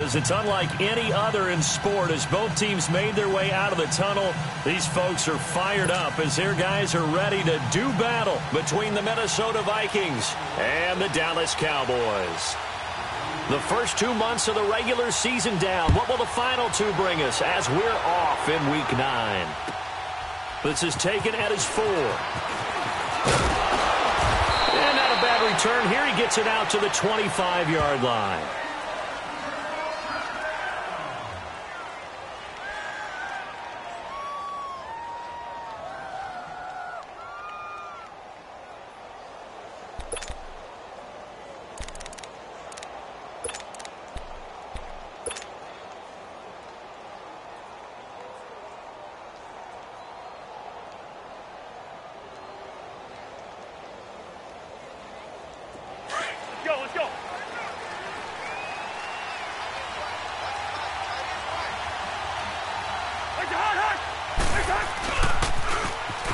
is. It's unlike any other in sport. As both teams made their way out of the tunnel, these folks are fired up as their guys are ready to do battle between the Minnesota Vikings and the Dallas Cowboys. The first 2 months of the regular season down. What will the final two bring us as we're off in Week 9? This is taken at his 4. And not a bad return here. He gets it out to the 25-yard line.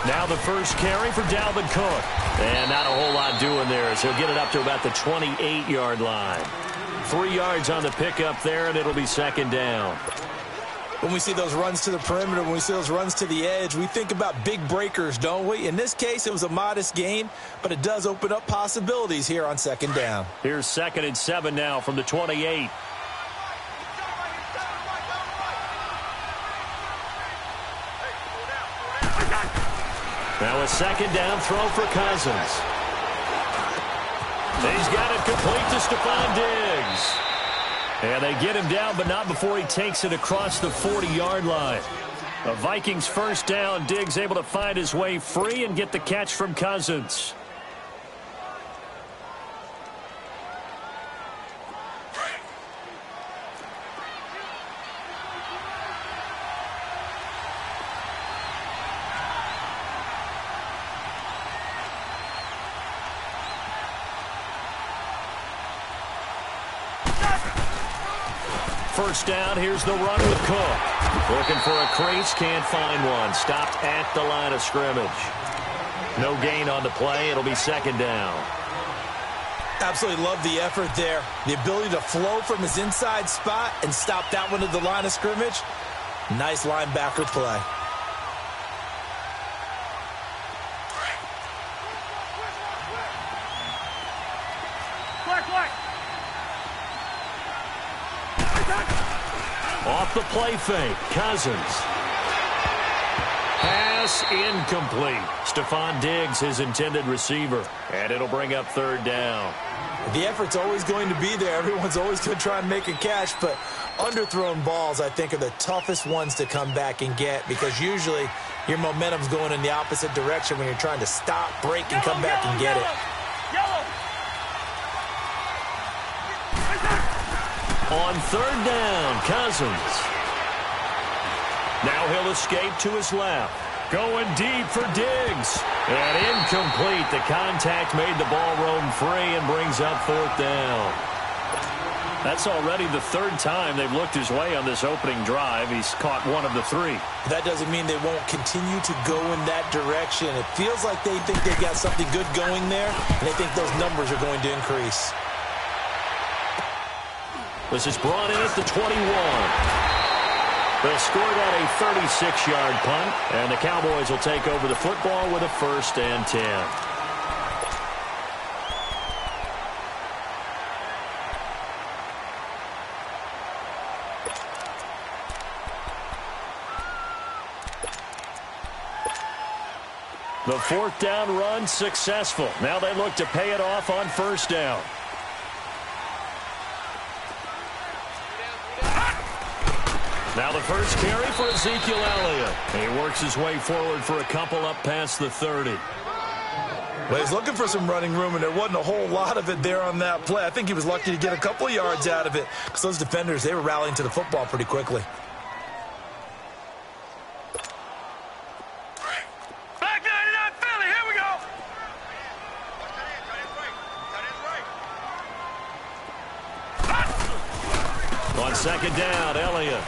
Now the first carry for Dalvin Cook. And not a whole lot doing there as he'll get it up to about the 28-yard line. 3 yards on the pickup there, and it'll be second down. When we see those runs to the perimeter, when we see those runs to the edge, we think about big breakers, don't we? In this case, it was a modest gain, but it does open up possibilities here on second down. Here's 2nd and 7 now from the 28. Now a second down throw for Cousins. He's got it complete to Stephon Diggs. And they get him down, but not before he takes it across the 40-yard line. A Vikings first down. Diggs able to find his way free and get the catch from Cousins. First down, here's the run with Cook. Looking for a crease, can't find one. Stopped at the line of scrimmage. No gain on the play, it'll be second down. Absolutely love the effort there. The ability to flow from his inside spot and stop that one at the line of scrimmage. Nice linebacker play. Off the play fake, Cousins. Pass incomplete. Stephon Diggs, his intended receiver. And it'll bring up third down. The effort's always going to be there. Everyone's always going to try and make a catch, but underthrown balls, I think, are the toughest ones to come back and get because usually your momentum's going in the opposite direction when you're trying to stop, break, and come back and get it. On third down, Cousins. Now he'll escape to his left. Going deep for Diggs. And incomplete. The contact made the ball roam free and brings up fourth down. That's already the third time they've looked his way on this opening drive. He's caught one of the 3. That doesn't mean they won't continue to go in that direction. It feels like they think they've got something good going there, and they think those numbers are going to increase. This is brought in at the 21. They'll score that a 36-yard punt, and the Cowboys will take over the football with a 1st and 10. The 4th down run successful. Now they look to pay it off on first down. Now the first carry for Ezekiel Elliott. He works his way forward for a couple up past the 30. Well, he's looking for some running room, and there wasn't a whole lot of it there on that play. I think he was lucky to get a couple of yards out of it because those defenders, they were rallying to the football pretty quickly. On second down, Elliott.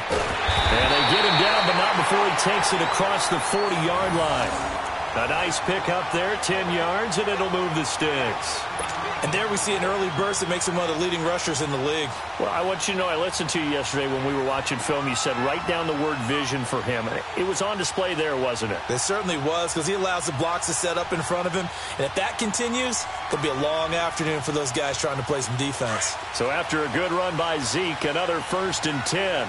And they get him down, but not before he takes it across the 40-yard line. A nice pick up there, 10 yards, and it'll move the sticks. And there we see an early burst that makes him one of the leading rushers in the league. Well, I want you to know, I listened to you yesterday when we were watching film. You said write down the word vision for him. It was on display there, wasn't it? It certainly was, because he allows the blocks to set up in front of him. And if that continues, it'll be a long afternoon for those guys trying to play some defense. So after a good run by Zeke, another 1st and 10.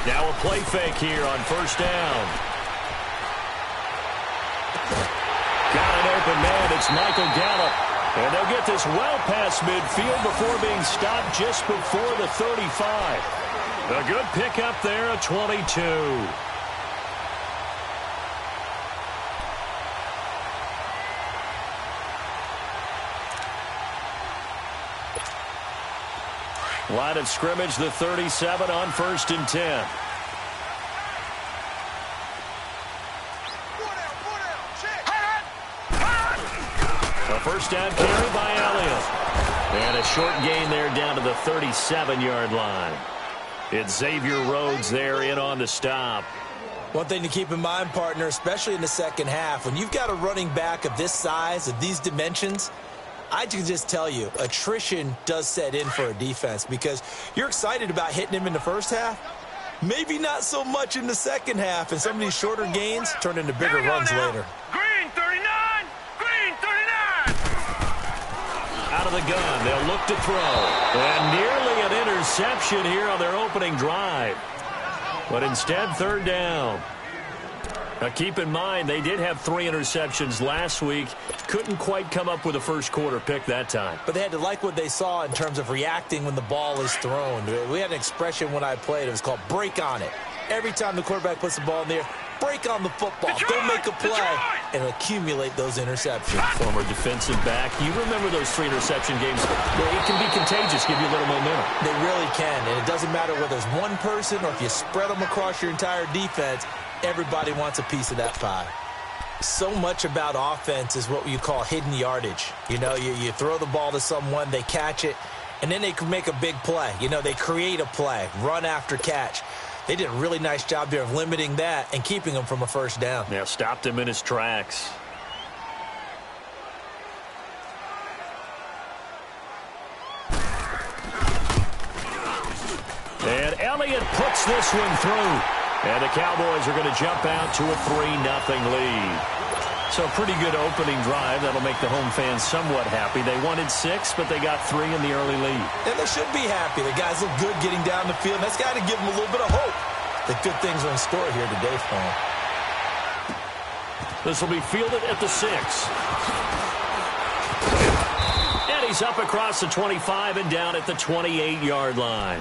Now a play fake here on 1st down. Got an open man. It's Michael Gallup. And they'll get this well past midfield before being stopped just before the 35. A good pickup there, a 22. Line of scrimmage, the 37 on 1st and 10. A 1st down carry by Elliott. And a short gain there down to the 37-yard line. It's Xavier Rhodes there in on the stop. One thing to keep in mind, partner, especially in the second half, when you've got a running back of this size, of these dimensions, I can just tell you, attrition does set in for a defense because you're excited about hitting him in the first half. Maybe not so much in the second half, and some of these shorter gains turn into bigger runs later. Green 39! Green 39! Out of the gun, they'll look to throw. And nearly an interception here on their opening drive. But instead, 3rd down. Now keep in mind, they did have 3 interceptions last week. Couldn't quite come up with a first-quarter pick that time. But they had to like what they saw in terms of reacting when the ball is thrown. We had an expression when I played. It was called break on it. Every time the quarterback puts the ball in the air, break on the football. Go make a play and accumulate those interceptions. Former defensive back. You remember those 3 interception games. It can be contagious, give you a little momentum. They really can, and it doesn't matter whether it's one person or if you spread them across your entire defense. Everybody wants a piece of that pie. So much about offense is what you call hidden yardage. You know, you throw the ball to someone, they catch it, and then they can make a big play. You know, they create a play, run after catch. They did a really nice job there of limiting that and keeping him from a 1st down. Yeah, stopped him in his tracks. And Elliott puts this one through. And the Cowboys are going to jump out to a 3-0 lead. So a pretty good opening drive. That'll make the home fans somewhat happy. They wanted 6, but they got 3 in the early lead. And they should be happy. The guys look good getting down the field. That's got to give them a little bit of hope that good things are in store here today for them. This will be fielded at the 6. And he's up across the 25 and down at the 28-yard line.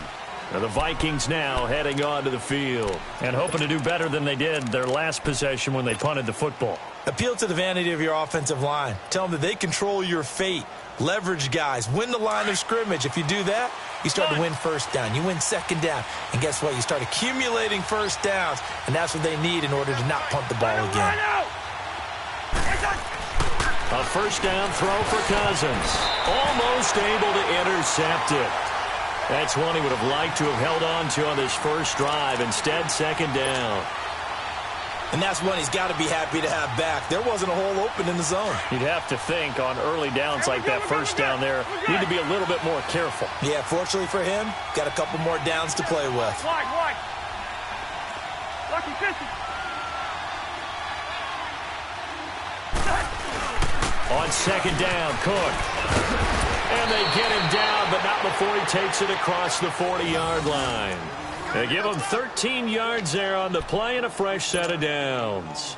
Now the Vikings now heading onto the field and hoping to do better than they did their last possession when they punted the football. Appeal to the vanity of your offensive line. Tell them that they control your fate. Leverage guys. Win the line of scrimmage. If you do that, you start to win 1st down. You win 2nd down. And guess what? You start accumulating 1st downs. And that's what they need in order to not punt the ball again. A 1st down throw for Cousins. Almost able to intercept it. That's one he would have liked to have held on to on this first drive. Instead, 2nd down. And that's one he's got to be happy to have back. There wasn't a hole open in the zone. You'd have to think on early downs like that 1st down there, need to be a little bit more careful. Yeah, fortunately for him, got a couple more downs to play with. Wide. Lucky 50. On 2nd down, Cook. And they get him down, but not before he takes it across the 40-yard line. They give him 13 yards there on the play and a fresh set of downs.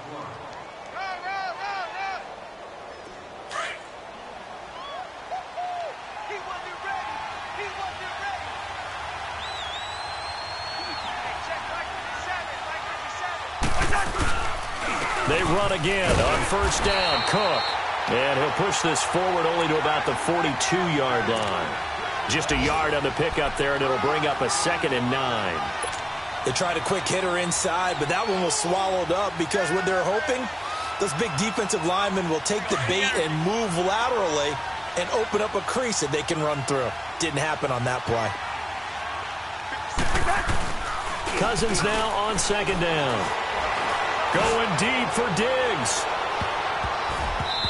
They run again on 1st down, Cook. And he'll push this forward only to about the 42-yard line. Just a yard on the pickup there, and it'll bring up a 2nd and 9. They tried a quick hitter inside, but that one was swallowed up because what they're hoping, those big defensive linemen will take the bait and move laterally and open up a crease that they can run through. Didn't happen on that play. Cousins now on 2nd down. Going deep for Diggs.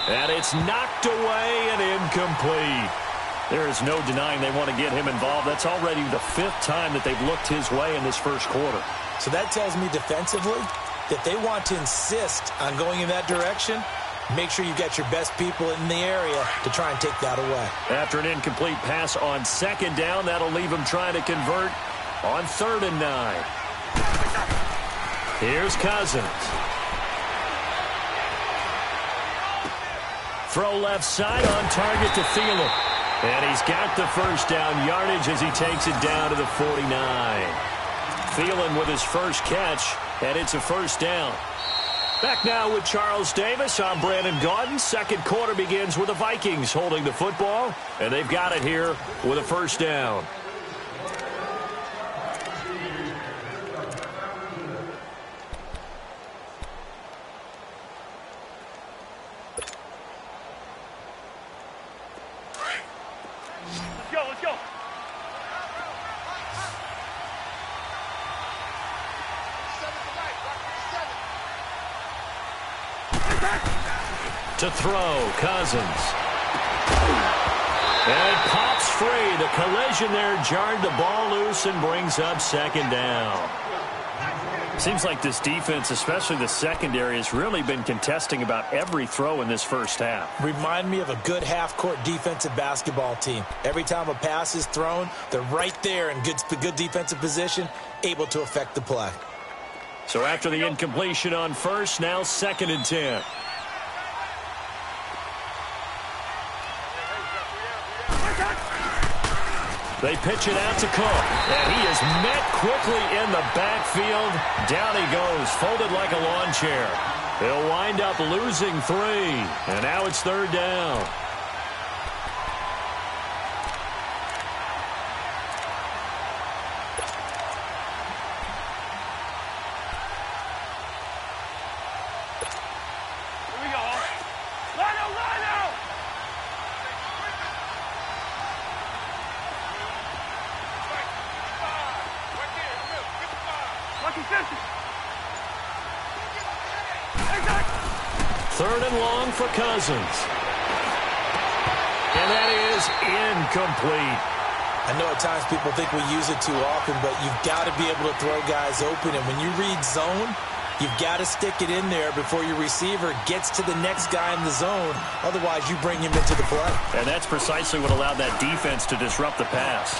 And it's knocked away and incomplete. There is no denying they want to get him involved. That's already the 5th time that they've looked his way in this first quarter. So that tells me defensively that they want to insist on going in that direction. Make sure you get your best people in the area to try and take that away. After an incomplete pass on 2nd down, that'll leave him trying to convert on 3rd and 9. Here's Cousins. Throw left side on target to Thielen. And he's got the first down yardage as he takes it down to the 49. Thielen with his first catch, and it's a first down. Back now with Charles Davis. I'm Brandon Gaudin. Second quarter begins with the Vikings holding the football, and they've got it here with a first down. Let's go. To throw, Cousins. And it pops free. The collision there jarred the ball loose and brings up 2nd down. Seems like this defense, especially the secondary, has really been contesting about every throw in this first half. Remind me of a good half-court defensive basketball team. Every time a pass is thrown, they're right there in good defensive position, able to affect the play. So after the incompletion on 1st, now 2nd and 10. They pitch it out to Cook, and he is met quickly in the backfield. Down he goes, folded like a lawn chair. He'll wind up losing 3, and now it's 3rd down. Here we go. Line out. Third and long for Cousins. And that is incomplete. I know at times people think we use it too often, but you've got to be able to throw guys open. And when you read zone, you've got to stick it in there before your receiver gets to the next guy in the zone. Otherwise, you bring him into the play. And that's precisely what allowed that defense to disrupt the pass.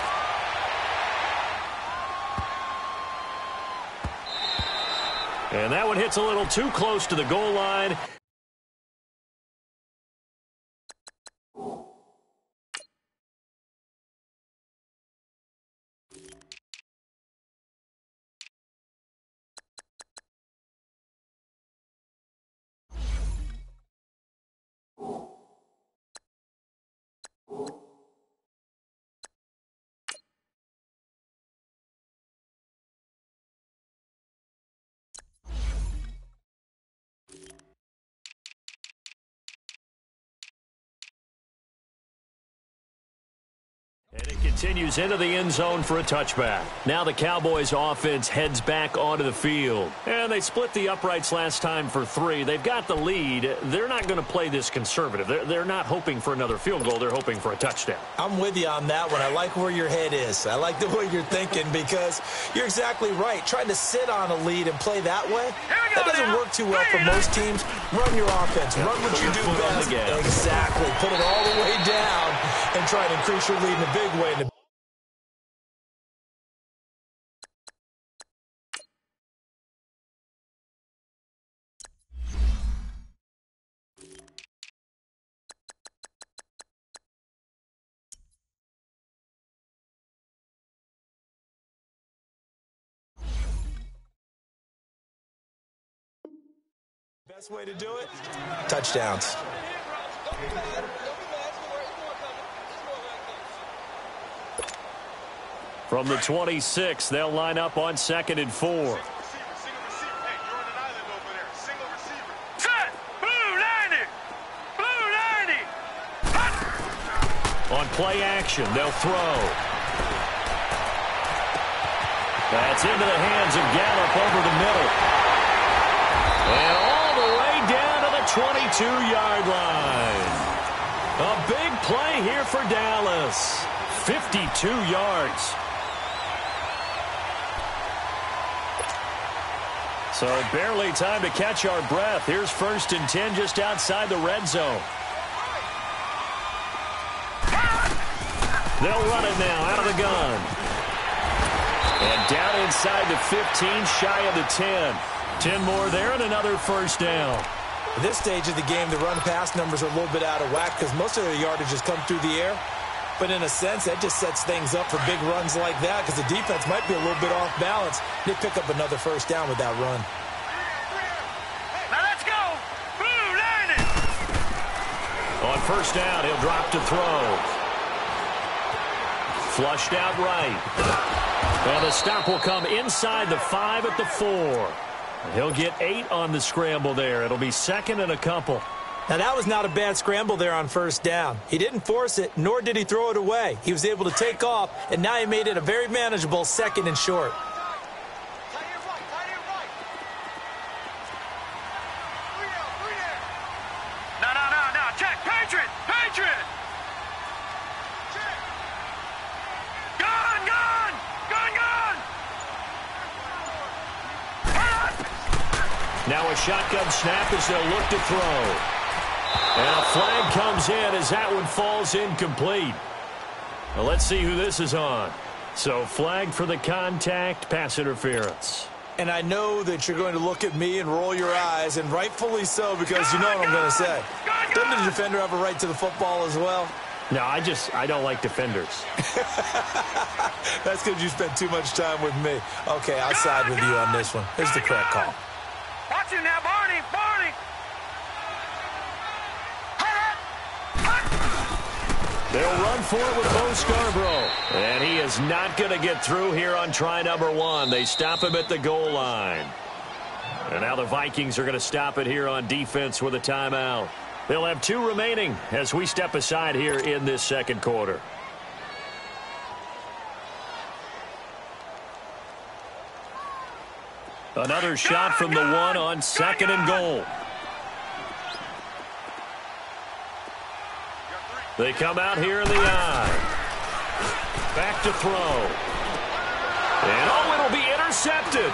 And that one hits a little too close to the goal line. And it continues into the end zone for a touchback. Now the Cowboys offense heads back onto the field. And they split the uprights last time for 3. They've got the lead. They're not going to play this conservative. They're not hoping for another field goal. They're hoping for a touchdown. I'm with you on that one. I like where your head is. I like the way you're thinking because you're exactly right. Trying to sit on a lead and play that way, that doesn't work too well for most teams. Run your offense. Run what you do best. Exactly. Put it all the way down and try to increase your lead in a big way. Best way to do it, touchdowns. From the 26, they'll line up on 2nd and 4. Set! Blue 90! Blue 90! Hot! On play action, they'll throw. That's into the hands of Gallup over the middle. And all the way down to the 22-yard line. A big play here for Dallas. 52 yards. So barely time to catch our breath. Here's 1st and 10 just outside the red zone. They'll run it now out of the gun. And down inside the 15, shy of the 10. 10 more there and another 1st down. At this stage of the game, the run-pass numbers are a little bit out of whack because most of their yardage has come through the air. But in a sense, that just sets things up for big runs like that because the defense might be a little bit off balance. They pick up another 1st down with that run. Now let's go. Blue line it. On 1st down, he'll drop to throw. Flushed out right. And the stop will come inside the 5 at the 4. He'll get 8 on the scramble there. It'll be 2nd and a couple. Now, that was not a bad scramble there on 1st down. He didn't force it, nor did he throw it away. He was able to take off, and now he made it a very manageable 2nd and short. No. Check. Patriot. Gun. Now a shotgun snap as they'll look to throw. And a flag comes in as that one falls incomplete. Well, let's see who this is on. So flag for the contact, pass interference. And I know that you're going to look at me and roll your eyes, and rightfully so, because you know what I'm going to say. Doesn't the defender have a right to the football as well? No, I don't like defenders. That's because you spent too much time with me. Okay, I'll side with you on this one. Here's the correct call. Watch it now, Barney. They'll run for it with Bo Scarborough. And he is not going to get through here on try number 1. They stop him at the goal line. And now the Vikings are going to stop it here on defense with a timeout. They'll have 2 remaining as we step aside here in this 2nd quarter. Another shot from the 1 on 2nd and goal. They come out here in the eye. Back to throw. And it'll be intercepted.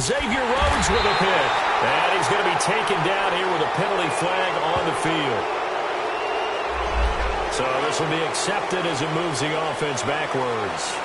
Xavier Rhodes with a pick. And he's going to be taken down here with a penalty flag on the field. So this will be accepted as it moves the offense backwards.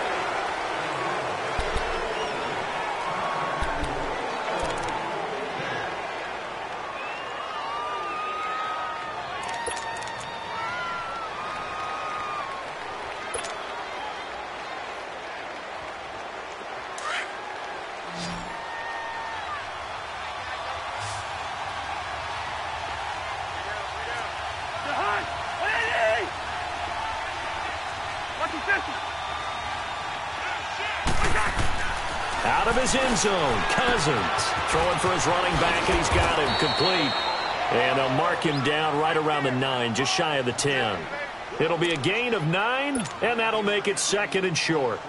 Out of his end zone, Cousins throwing for his running back, and he's got him complete. And they'll mark him down right around the 9, just shy of the 10. It'll be a gain of 9, and that'll make it 2nd and short.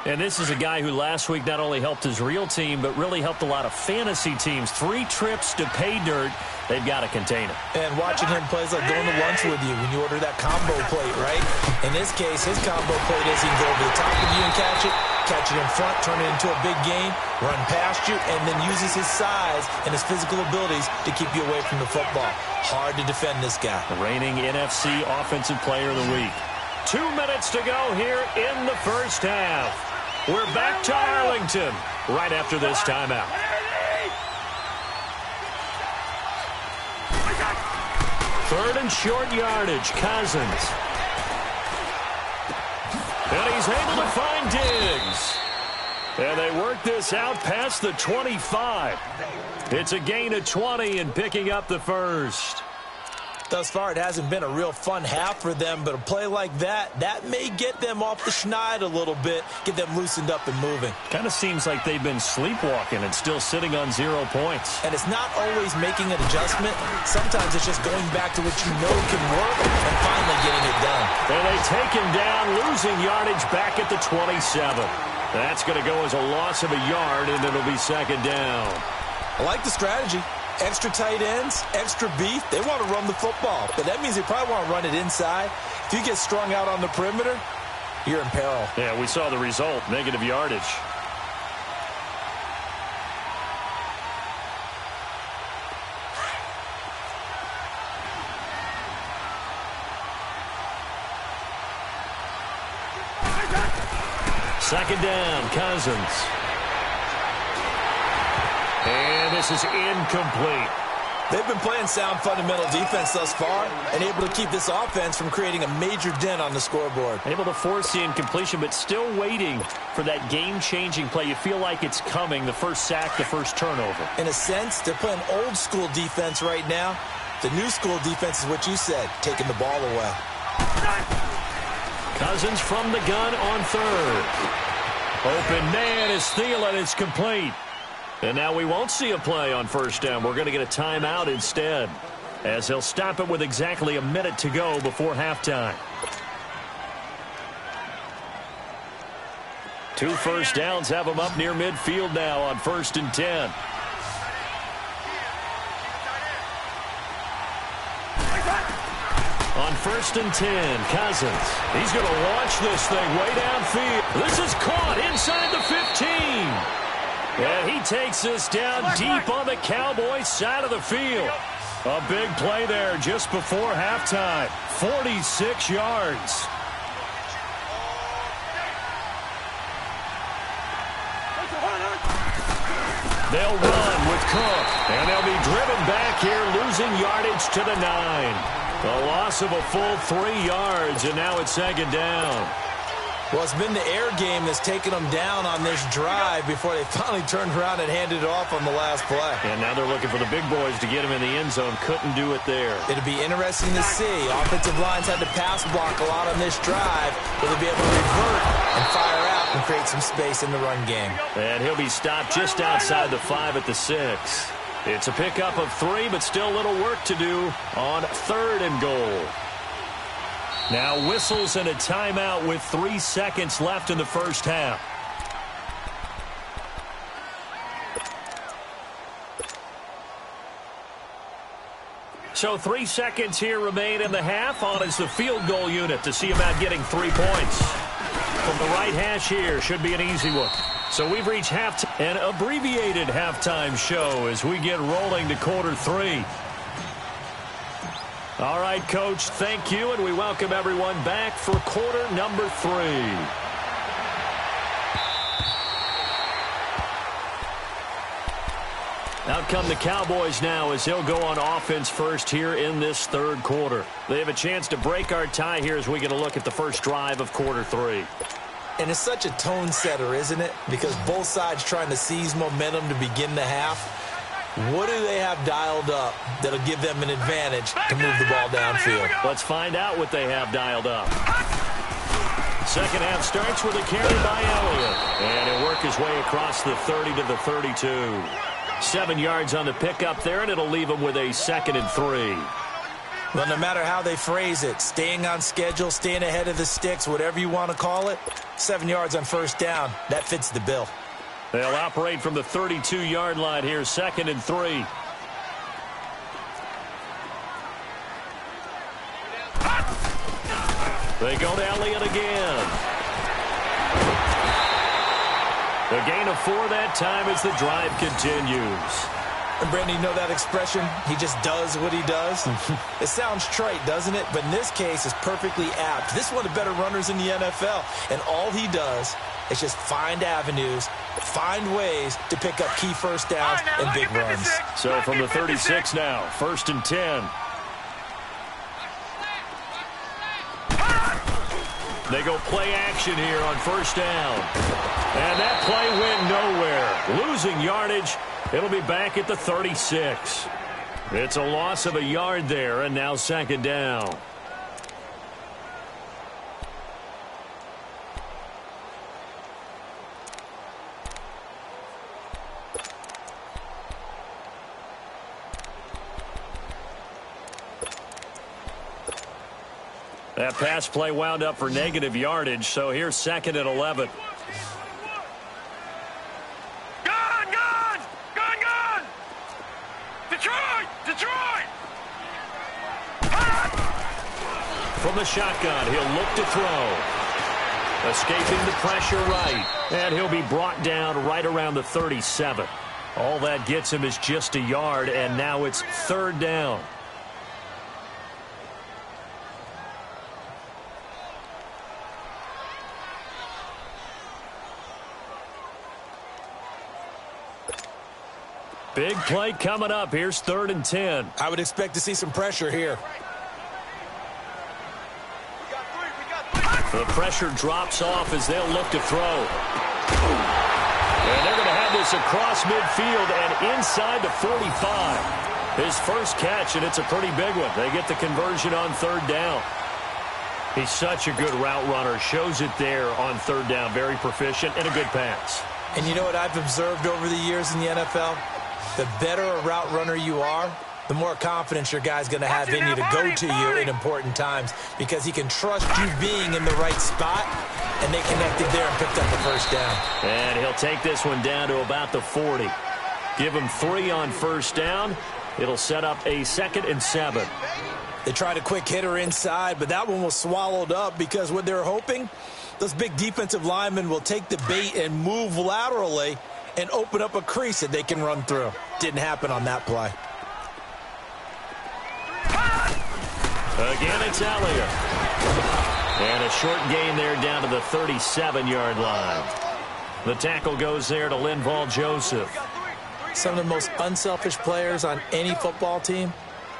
And this is a guy who last week not only helped his real team, but really helped a lot of fantasy teams. 3 trips to pay dirt. They've got to contain him. And watching him play is like going to lunch with you when you order that combo plate, right? In this case, his combo plate is he can go over the top of you and catch it in front, turn it into a big gain, run past you, and then uses his size and his physical abilities to keep you away from the football. Hard to defend this guy. The reigning NFC Offensive Player of the Week. 2 minutes to go here in the first half. We're back to Arlington right after this timeout. Third and short yardage, Cousins. And he's able to find Diggs. And they work this out past the 25. It's a gain of 20 and picking up the first. Thus far, it hasn't been a real fun half for them, but a play like that may get them off the schneid a little bit, get them loosened up and moving. Kind of seems like they've been sleepwalking and still sitting on 0 points. And it's not always making an adjustment. Sometimes it's just going back to what you know can work and finally getting it done. And they take him down, losing yardage back at the 27. That's going to go as a loss of a yard, and it'll be 2nd down. I like the strategy. Extra tight ends, extra beef. They want to run the football, but that means they probably want to run it inside. If you get strung out on the perimeter, you're in peril. Yeah, we saw the result, negative yardage. Second down, Cousins. And this is incomplete. They've been playing sound fundamental defense thus far and able to keep this offense from creating a major dent on the scoreboard. Able to force the incompletion, but still waiting for that game-changing play. You feel like it's coming, the first sack, the first turnover. In a sense, they're playing old-school defense right now. The new-school defense is what you said, taking the ball away. Cousins from the gun on third. Open man is Thielen. It's complete. And now we won't see a play on first down. We're going to get a timeout instead, as they'll stop it with exactly a minute to go before halftime. 2 first downs have them up near midfield now on 1st and 10. On 1st and 10, Cousins. He's going to launch this thing way downfield. This is caught inside the 15. And he takes this down deep on the Cowboys side of the field. A big play there just before halftime. 46 yards. They'll run with Cook. And they'll be driven back here, losing yardage to the 9. A loss of a full 3 yards, and now it's second down. Well, it's been the air game that's taken them down on this drive before they finally turned around and handed it off on the last play. And now they're looking for the big boys to get him in the end zone. Couldn't do it there. It'll be interesting to see. Offensive lines had to pass block a lot on this drive. Will they be able to revert and fire out and create some space in the run game? And he'll be stopped just outside the 5 at the 6. It's a pickup of 3, but still a little work to do on 3rd and goal. Now whistles and a timeout with 3 seconds left in the first half. So 3 seconds here remain in the half. On is the field goal unit to see about getting 3 points. From the right hash here, should be an easy one. So we've reached halftime, an abbreviated halftime show as we get rolling to quarter 3. All right, Coach, thank you, and we welcome everyone back for quarter number 3. Out come the Cowboys now as they'll go on offense first here in this 3rd quarter. They have a chance to break our tie here as we get a look at the first drive of quarter 3. And it's such a tone setter, isn't it? Because both sides trying to seize momentum to begin the half. What do they have dialed up that'll give them an advantage to move the ball downfield? Let's find out what they have dialed up. Second half starts with a carry by Elliott. And he'll work his way across the 30 to the 32. 7 yards on the pickup there, and it'll leave him with a 2nd and 3. Well, no matter how they phrase it, staying on schedule, staying ahead of the sticks, whatever you want to call it, 7 yards on first down, that fits the bill. They'll operate from the 32-yard line here, 2nd and 3. They go to Elliott again. The gain of 4 that time as the drive continues. And Brandon, you know that expression? He just does what he does? It sounds trite, doesn't it? But in this case, it's perfectly apt. This is one of the better runners in the NFL. And all he does is just find avenues, find ways to pick up key first downs and big runs. So from the 36 now, 1st and 10. They go play action here on first down. And that play went nowhere. Losing yardage. It'll be back at the 36. It's a loss of a yard there, and now 2nd down. That pass play wound up for negative yardage, so here's 2nd and 11. from the shotgun. He'll look to throw. Escaping the pressure right. And he'll be brought down right around the 37. All that gets him is just a yard, and now it's third down. Big play coming up. Here's 3rd and 10. I would expect to see some pressure here. The pressure drops off as they'll look to throw. And they're going to have this across midfield and inside the 45. His first catch, and it's a pretty big one. They get the conversion on 3rd down. He's such a good route runner. Shows it there on 3rd down. Very proficient and a good pass. And you know what I've observed over the years in the NFL? The better a route runner you are, the more confidence your guy's going to have in you to go to you in important times because he can trust you being in the right spot, and they connected there and picked up the first down. And he'll take this one down to about the 40. Give him 3 on 1st down. It'll set up a 2nd and 7. They tried a quick hitter inside, but that one was swallowed up because what they're hoping, those big defensive linemen will take the bait and move laterally and open up a crease that they can run through. Didn't happen on that play. Again, it's Elliott. And a short gain there down to the 37-yard line. The tackle goes there to Linval Joseph. Some of the most unselfish players on any football team,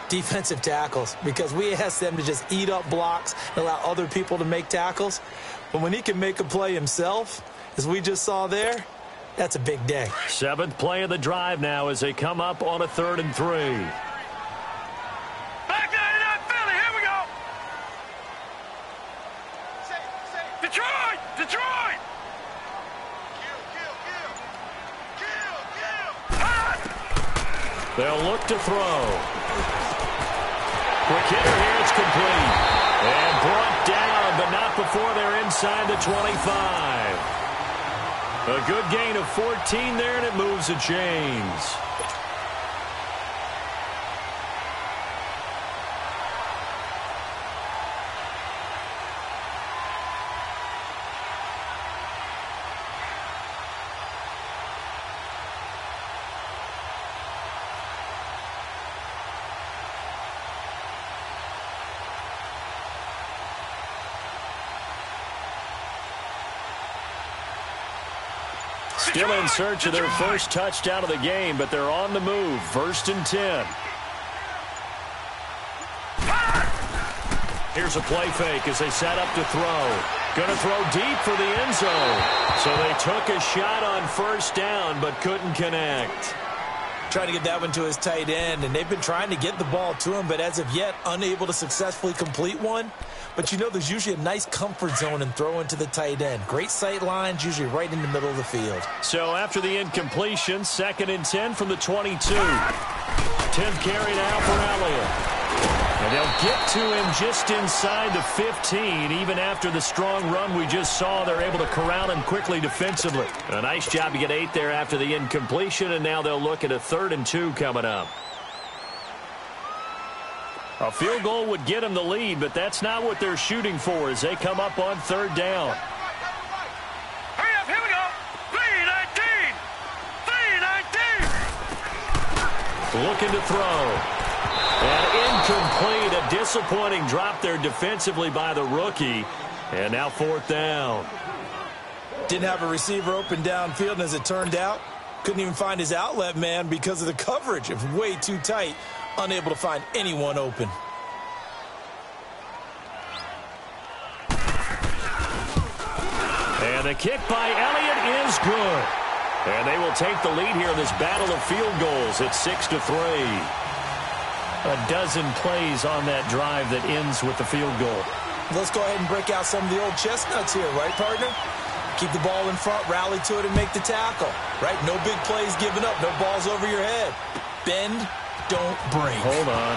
defensive tackles, because we ask them to just eat up blocks and allow other people to make tackles. But when he can make a play himself, as we just saw there, that's a big day. 7th play of the drive now as they come up on a 3rd and 3. Back 99 Philly, here we go. Detroit! Detroit! They'll look to throw. Quick hitter here, it's complete. And brought down, but not before they're inside the 25. A good gain of 14 there, and it moves the chains. Still in search of their first touchdown of the game, but they're on the move. 1st and 10. Here's a play fake as they set up to throw. Going to throw deep for the end zone. So they took a shot on 1st down, but couldn't connect. Trying to get that one to his tight end, and they've been trying to get the ball to him, but as of yet, unable to successfully complete one. But you know there's usually a nice comfort zone in throwing to the tight end. Great sight lines, usually right in the middle of the field. So after the incompletion, 2nd and 10 from the 22. 10th carry now for Elliott. And they'll get to him just inside the 15. Even after the strong run we just saw, they're able to corral him quickly defensively. A nice job to get 8 there after the incompletion, and now they'll look at a 3rd and 2 coming up. A field goal would get them the lead, but that's not what they're shooting for as they come up on 3rd down. Hurry up, here we go. 3-19. 3-19. Looking to throw. And incomplete. A disappointing drop there defensively by the rookie. And now 4th down. Didn't have a receiver open downfield, and as it turned out, couldn't even find his outlet man because of the coverage. It was way too tight. Unable to find anyone open. And the kick by Elliott is good. And they will take the lead here in this battle of field goals at 6-3. A dozen plays on that drive that ends with the field goal. Let's go ahead and break out some of the old chestnuts here, right, partner? Keep the ball in front, rally to it, and make the tackle, right? No big plays given up, no balls over your head. Bend, don't break. Hold on.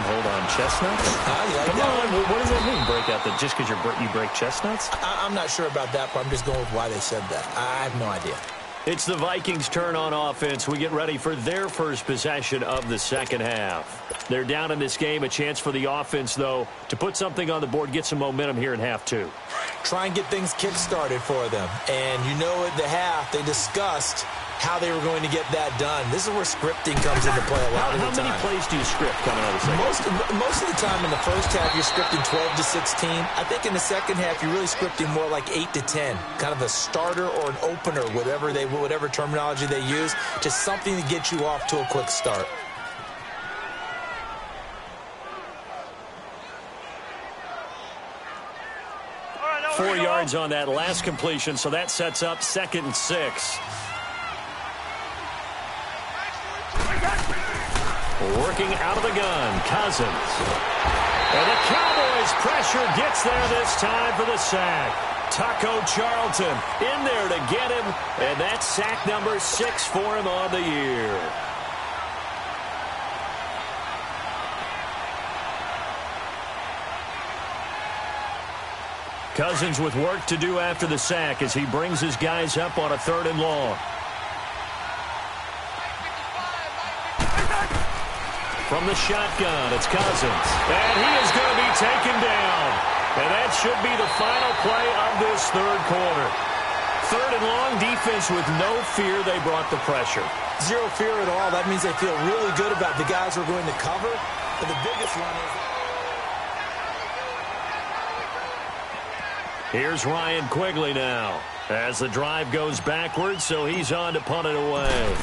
Chestnuts? You like Come that on. one? What does that mean, break out? Just because you break chestnuts? I'm not sure about that, but I'm just going with why they said that. I have no idea. It's the Vikings' turn on offense. We get ready for their first possession of the second half. They're down in this game. A chance for the offense, though, to put something on the board, get some momentum here in half two. Try and get things kick-started for them. And you know at the half, they discussed how they were going to get that done. This is where scripting comes into play a lot of the time. How many plays do you script coming out of the second? Most of the time in the first half, you're scripting 12 to 16. I think in the second half, you're really scripting more like 8 to 10. Kind of a starter or an opener, whatever terminology they use. Just something to get you off to a quick start. Right, 4 yards on that last completion, so that sets up 2nd and 6. Working out of the gun, Cousins. And the Cowboys pressure gets there this time for the sack. Taco Charlton in there to get him, and that's sack number 6 for him on the year. Cousins with work to do after the sack as he brings his guys up on a 3rd and long. From the shotgun, it's Cousins. And he is going to be taken down. And that should be the final play of this 3rd quarter. 3rd and long, defense with no fear. They brought the pressure. Zero fear at all. That means they feel really good about the guys who are going to cover. But the biggest one is... Here's Ryan Quigley now as the drive goes backwards, so he's on to punt it away.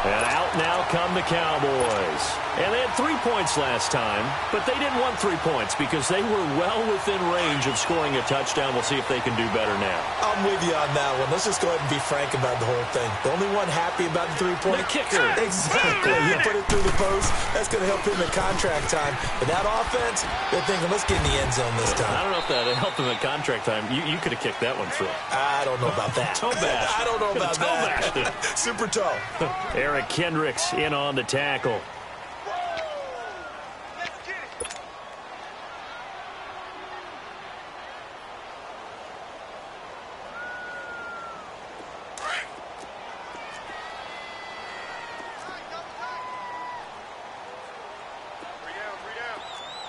And out now come the Cowboys. And they had 3 points last time, but they didn't want 3 points because they were well within range of scoring a touchdown. We'll see if they can do better now. I'm with you on that one. Let's just go ahead and be frank about the whole thing. The only one happy about the 3-point... The kicker. Exactly. You put it through the post. That's going to help him at contract time. But that offense, they're thinking, let's get in the end zone this time. I don't know if that helped him at contract time. You could have kicked that one through. I don't know about that. Toe bash. I don't know about that. Super toe. Eric Kendricks in on the tackle.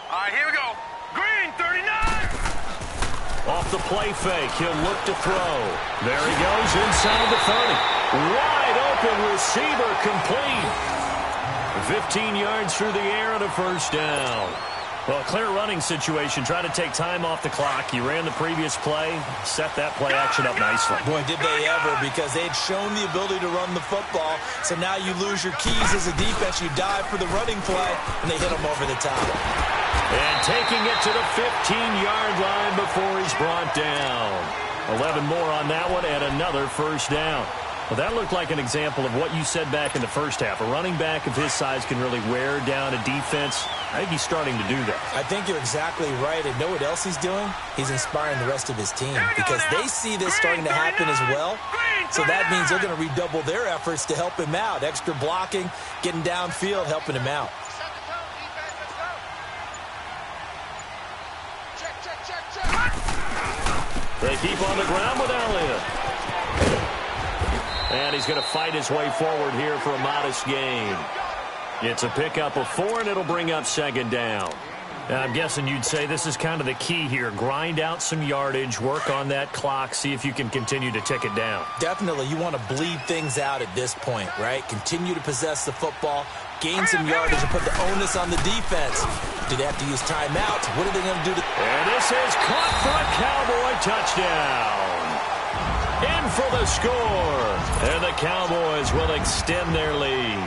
All right, here we go. Green, 39. Off the play fake, he'll look to throw. There he goes inside the 30. Wide open receiver complete. 15 yards through the air and a 1st down. Well, clear running situation. Try to take time off the clock. He ran the previous play, set that play action up nicely. Boy, did they ever, because they had shown the ability to run the football. So now you lose your keys as a defense. You dive for the running play, and they hit them over the top. And taking it to the 15-yard line before he's brought down. 11 more on that one and another 1st down. Well, that looked like an example of what you said back in the first half. A running back of his size can really wear down a defense. I think he's starting to do that. I think you're exactly right. And know what else he's doing? He's inspiring the rest of his team because they see this starting to happen as well. So that means they're going to redouble their efforts to help him out. Extra blocking, getting downfield, helping him out. They keep on the ground with Elliott. And he's going to fight his way forward here for a modest gain. It's a pickup of 4, and it'll bring up 2nd down. Now, I'm guessing you'd say this is kind of the key here. Grind out some yardage, work on that clock, see if you can continue to tick it down. Definitely. You want to bleed things out at this point, right? Continue to possess the football, gain some yardage, and put the onus on the defense. Do they have to use timeouts? What are they going to do? And this is caught for a Cowboy touchdown. In for the score. And the Cowboys will extend their lead.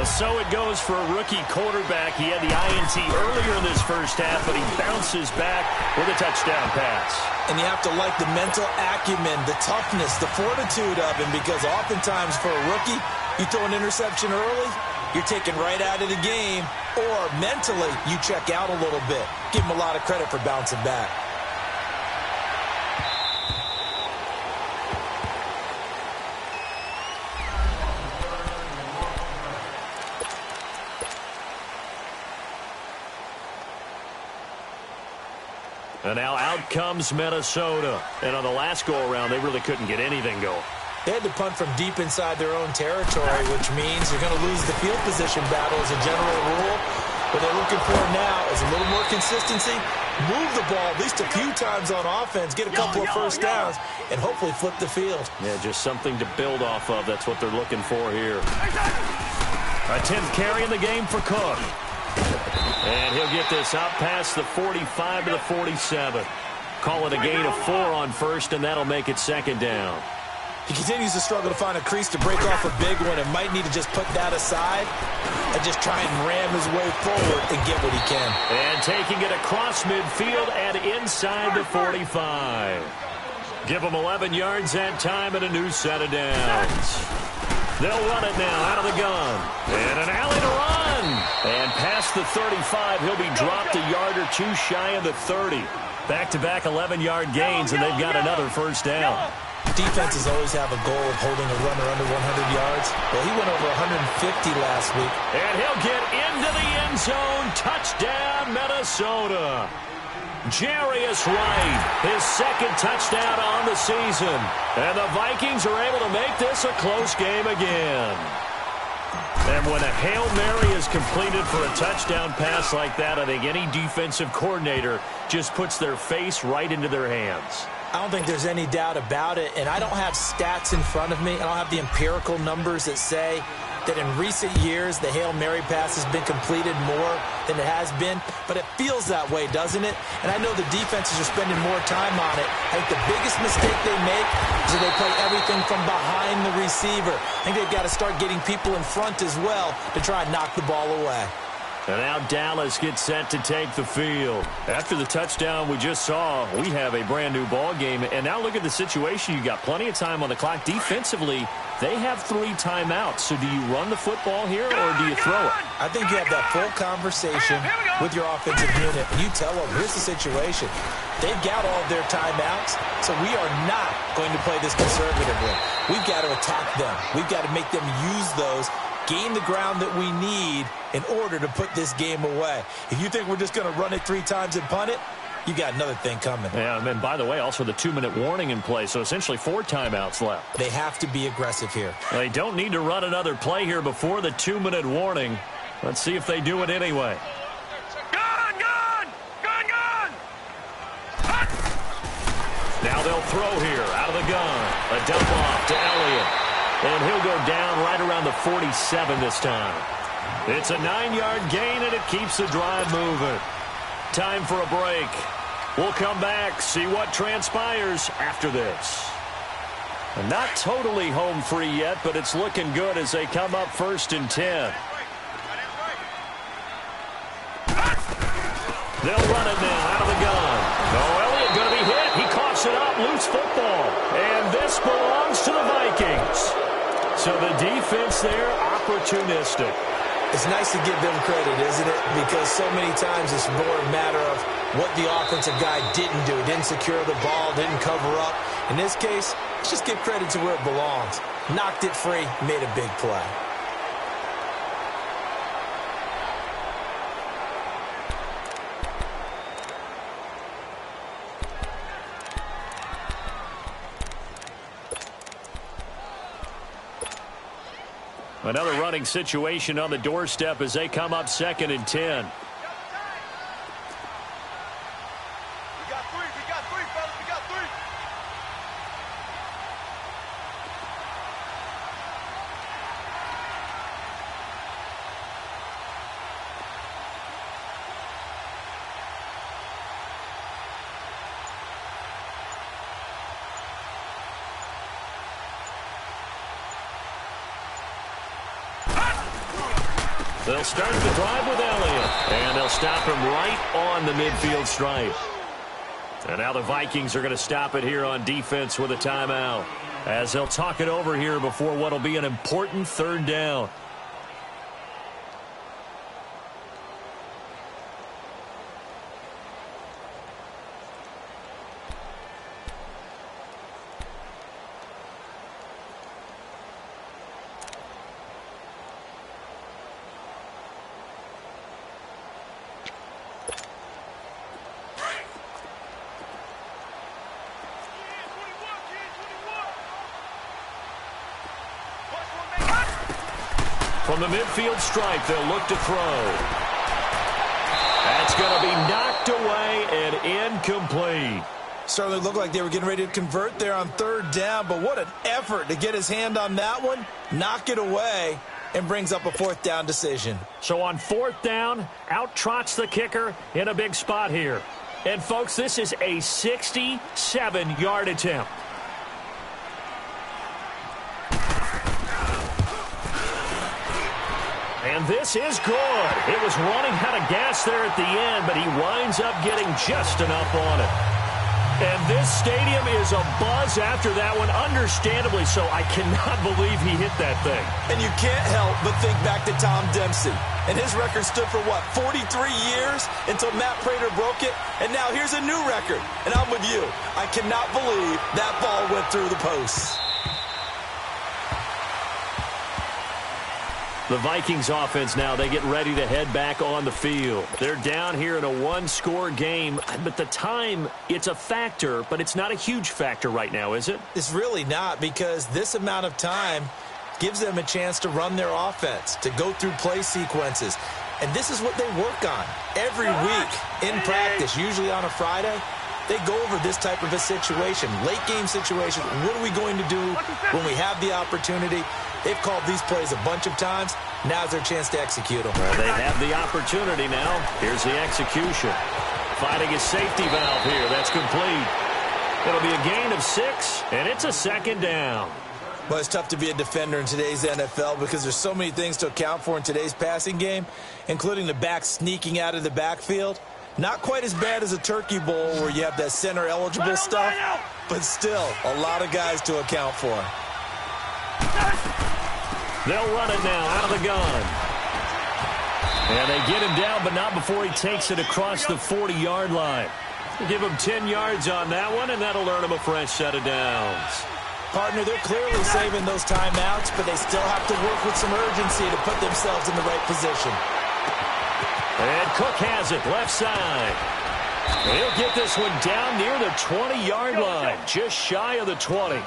So it goes for a rookie quarterback. He had the INT earlier in this first half, but he bounces back with a touchdown pass. And you have to like the mental acumen, the toughness, the fortitude of him, because oftentimes for a rookie, you throw an interception early, you're taken right out of the game, or mentally you check out a little bit. Give him a lot of credit for bouncing back. And now out comes Minnesota. And on the last go-around, they really couldn't get anything going. They had to punt from deep inside their own territory, which means you're going to lose the field position battle as a general rule. What they're looking for now is a little more consistency, move the ball at least a few times on offense, get a couple of first downs, and hopefully flip the field. Yeah, just something to build off of. That's what they're looking for here. A 10th carry in the game for Cook. And he'll get this out past the 45 to the 47. Call it a gain of 4 on first, and that'll make it second down. He continues to struggle to find a crease to break off a big one and might need to just put that aside and just try and ram his way forward and get what he can. And taking it across midfield and inside the 45. Give him 11 yards that time and a new set of downs. They'll run it now out of the gun. And an alley to run. And past the 35, he'll be dropped a yard or two shy of the 30. Back-to-back 11-yard gains, and they've got another first down. Defenses always have a goal of holding a runner under 100 yards. Well, he went over 150 last week. And he'll get into the end zone. Touchdown, Minnesota. Jarius Wright, his second touchdown on the season. And the Vikings are able to make this a close game again. And when a Hail Mary is completed for a touchdown pass like that, I think any defensive coordinator just puts their face right into their hands. I don't think there's any doubt about it, and I don't have stats in front of me. I don't have the empirical numbers that say that in recent years the Hail Mary pass has been completed more than it has been, but it feels that way, doesn't it? And I know the defenses are spending more time on it. I think the biggest mistake they make is that they play everything from behind the receiver. I think they've got to start getting people in front as well to try and knock the ball away. And now Dallas gets set to take the field. After the touchdown we just saw, we have a brand new ball game. And now look at the situation. You got plenty of time on the clock. Defensively, they have 3 timeouts. So do you run the football here or do you throw it? I think you have that full conversation with your offensive unit. And you tell them, here's the situation. They've got all of their timeouts, so we are not going to play this conservatively. We've got to attack them. We've got to make them use those, gain the ground that we need in order to put this game away. If you think we're just going to run it 3 times and punt it, you got another thing coming. Yeah, and by the way, also the 2-minute warning in play, so essentially 4 timeouts left. They have to be aggressive here. They don't need to run another play here before the 2-minute warning. Let's see if they do it anyway. Now they'll throw here out of the gun. A dump off to Elliott. And he'll go down right around the 47 this time. It's a 9-yard gain, and it keeps the drive moving. Time for a break. We'll come back, see what transpires after this. And not totally home free yet, but it's looking good as they come up 1st and 10. They'll run it now out of the gun. Oh, Elliott going to be hit. He coughs it up. Loose football. And this belongs to the Vikings. So the defense there, opportunistic. It's nice to give them credit, isn't it? Because so many times it's more a matter of what the offensive guy didn't do. Didn't secure the ball, didn't cover up. In this case, let's just give credit to where it belongs. Knocked it free, made a big play. Another running situation on the doorstep as they come up 2nd and 10. They'll start the drive with Elliott, and they'll stop him right on the midfield stripe. And now the Vikings are going to stop it here on defense with a timeout, as they'll talk it over here before what will be an important 3rd down. From the midfield stripe, they'll look to throw. That's going to be knocked away and incomplete. Certainly looked like they were getting ready to convert there on third down, but what an effort to get his hand on that one, knock it away, and brings up a fourth down decision. So on fourth down, out trots the kicker in a big spot here. And, folks, this is a 67-yard attempt. And this is good. It was running out of gas there at the end, but he winds up getting just enough on it. And this stadium is abuzz after that one, understandably so. I cannot believe he hit that thing. And you can't help but think back to Tom Dempsey. And his record stood for, what, 43 years until Matt Prater broke it? And now here's a new record. And I'm with you. I cannot believe that ball went through the posts. The Vikings offense now, they get ready to head back on the field. They're down here in a one-score game, but the time, it's a factor, but it's not a huge factor right now, is it? It's really not, because this amount of time gives them a chance to run their offense, to go through play sequences. And this is what they work on every week in practice, usually on a Friday. They go over this type of a situation, late-game situation. What are we going to do when we have the opportunity? They've called these plays a bunch of times. Now's their chance to execute them. Well, they have the opportunity now. Here's the execution. Finding a safety valve here. That's complete. It'll be a gain of 6, and it's a second down. Well, it's tough to be a defender in today's NFL because there's so many things to account for in today's passing game, including the back sneaking out of the backfield. Not quite as bad as a turkey bowl where you have that center-eligible stuff, but still a lot of guys to account for. They'll run it now out of the gun. And they get him down, but not before he takes it across the 40-yard line. Give him 10 yards on that one, and that'll earn him a fresh set of downs. Partner, they're clearly saving those timeouts, but they still have to work with some urgency to put themselves in the right position. And Cook has it, left side. He'll get this one down near the 20-yard line, just shy of the 20.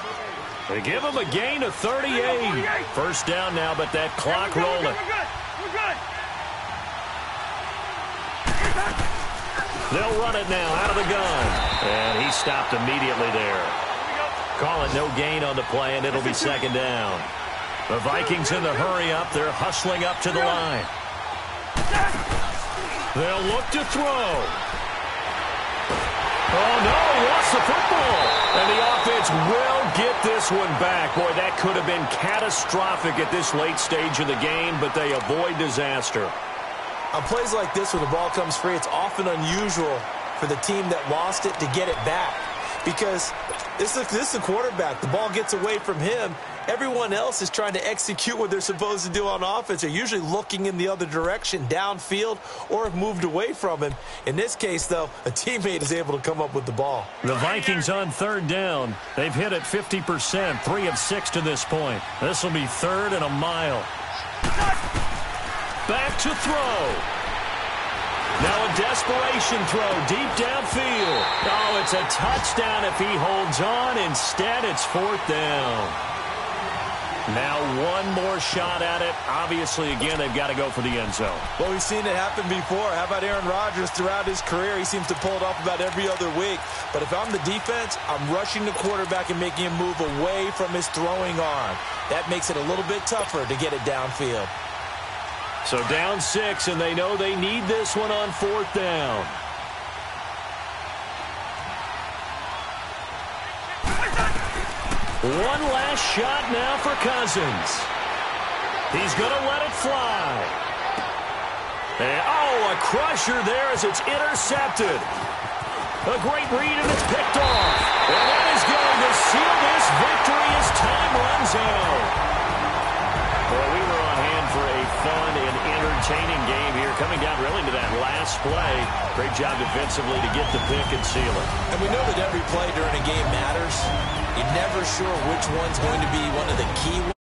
They give him a gain of 38. First down now, but that clock rolling. We're good. They'll run it now out of the gun. And he stopped immediately there. Call it no gain on the play, and it'll be second down. The Vikings in the hurry-up. They're hustling up to the line. They'll look to throw. Oh, no, he lost the football. And the offense will get this one back. Boy, that could have been catastrophic at this late stage of the game, but they avoid disaster. On plays like this, when the ball comes free, it's often unusual for the team that lost it to get it back. Because this is the quarterback. The ball gets away from him. Everyone else is trying to execute what they're supposed to do on offense. They're usually looking in the other direction, downfield, or have moved away from him. In this case, though, a teammate is able to come up with the ball. The Vikings on third down. They've hit it 50%, 3 of 6 to this point. This will be third and a mile. Back to throw. Now a desperation throw deep downfield. Oh, it's a touchdown if he holds on. Instead, it's fourth down. Now one more shot at it. Obviously, again, they've got to go for the end zone. Well, we've seen it happen before. How about Aaron Rodgers throughout his career? He seems to pull it off about every other week. But if I'm the defense, I'm rushing the quarterback and making him move away from his throwing arm. That makes it a little bit tougher to get it downfield. So down 6, and they know they need this one on fourth down. One last shot now for Cousins. He's going to let it fly. And, oh, a crusher there as it's intercepted. A great read, and it's picked off. And that is going to seal this victory as time runs out. Well, we were on hand for a fun and entertaining game here, coming down really to that last play. Great job defensively to get the pick and seal it. And we know that every play during a game matters. You're never sure which one's going to be one of the key ones.